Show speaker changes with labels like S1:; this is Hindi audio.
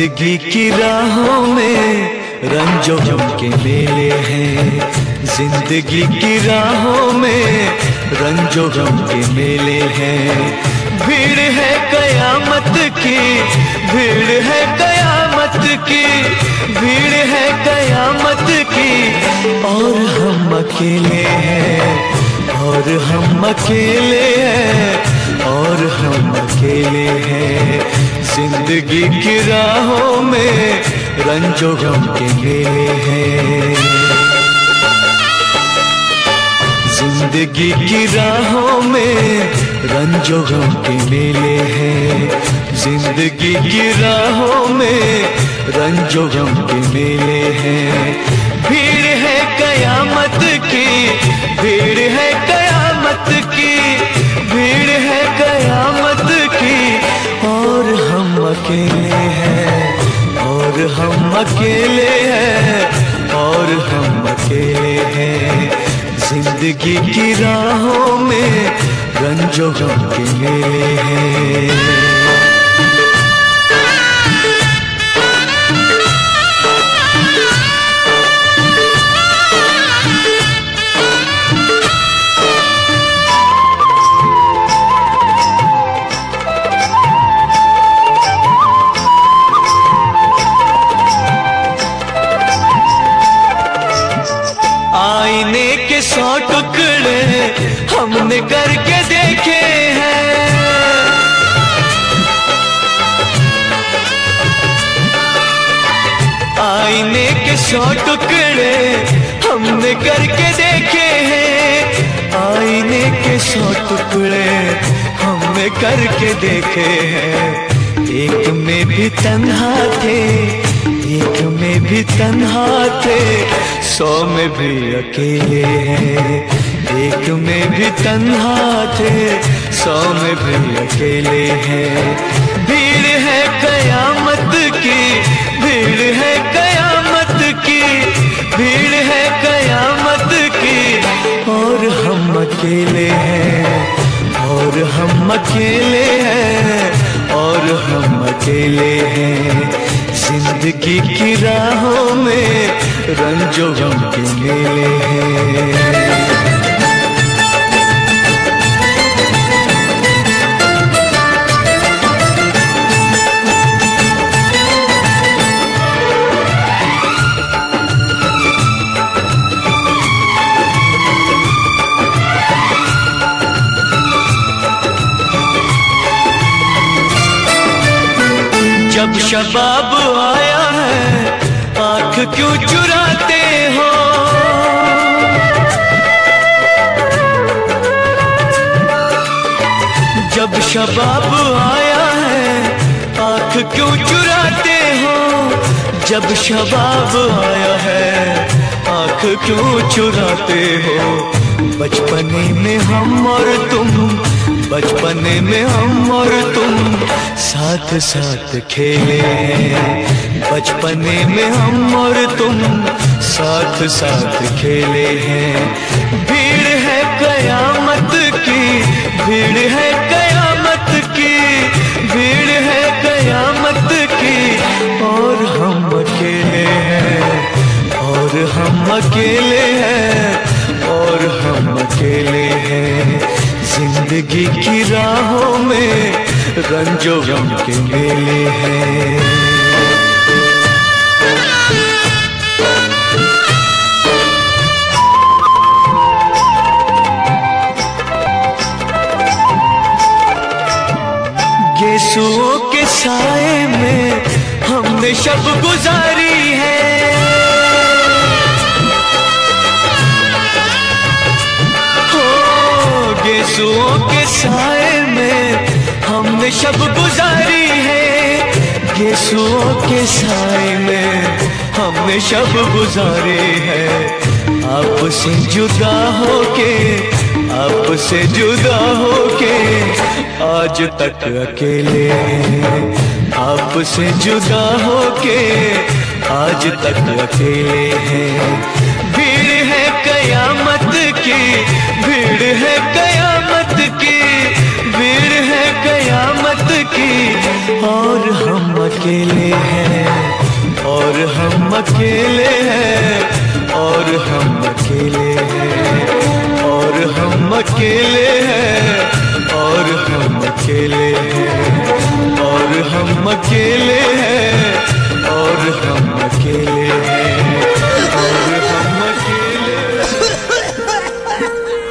S1: जिंदगी की राहों में रंजों के मेले हैं, जिंदगी की राहों में रंजों के मेले हैं। भीड़ है कयामत की, भीड़ है कयामत की, भीड़ है कयामत की, और हम अकेले हैं, और हम अकेले हैं, और हम अकेले हैं। जिंदगी की राहों में रंजों गम के मेले हैं, जिंदगी की राहों में रंजों गम के मेले हैं, जिंदगी की राहों में रंजों गम के मेले हैं। भीड़ है कयामत की, भीड़ है कयामत की, भीड़ है कयामत की, और हम अकेले हैं, और हम अकेले हैं, और हम अकेले हैं। जिंदगी की राहों में रंजों गम के मेले हैं। आईने के 100 टुकड़े हमने करके देखे हैं, आईने के 100 टुकड़े हमने करके देखे हैं, आईने के 100 टुकड़े हमने करके देखे हैं। एक में भी तन्हा थे, एक में भी तन्हा थे, 100 में भी अकेले हैं। एक में भी तन्हा थे, 100 में भी अकेले हैं। भीड़ है कयामत की, भीड़ है कयामत की, भीड़ है कयामत की, और हम अकेले हैं, और हम अकेले हैं, और हम अकेले हैं। जिंदगी की राहों में रंजों गम के मेले हैं। जब शबाब आया है आँख क्यों चुराते हो, जब शबाब आया है आँख क्यों चुराते हो, जब शबाब आया है आँख क्यों चुराते हो। बचपने में हम और तुम, बचपने में हम और तुम साथ साथ खेले हैं, बचपने में हम और तुम साथ साथ खेले हैं। भीड़ है कयामत की, भीड़ है कयामत की, भीड़ है कयामत की, और हम अकेले हैं, और हम अकेले हैं, और हम अकेले हैं। जिंदगी की राहों में रंजों गम के मेले हैं। गेसुओं के साए में हमने शब गुजारी है, गेसुओं के साए में हमने शब गुजारी है, गेसुओं के साए में हमने शब गुजारी है। आपसे जुदा होके, आपसे जुदा होके आज तक अकेले हैं, आपसे जुदा होके आज तक अकेले हैं। भीड़ है कयामत की, भीड़ है कयामत की, भीड़ है कयामत की, और हम अकेले हैं, और हम अकेले हैं, और हम अकेले हैं, और हम अकेले हैं, और हम अकेले हैं, और हम अकेले हैं, और हम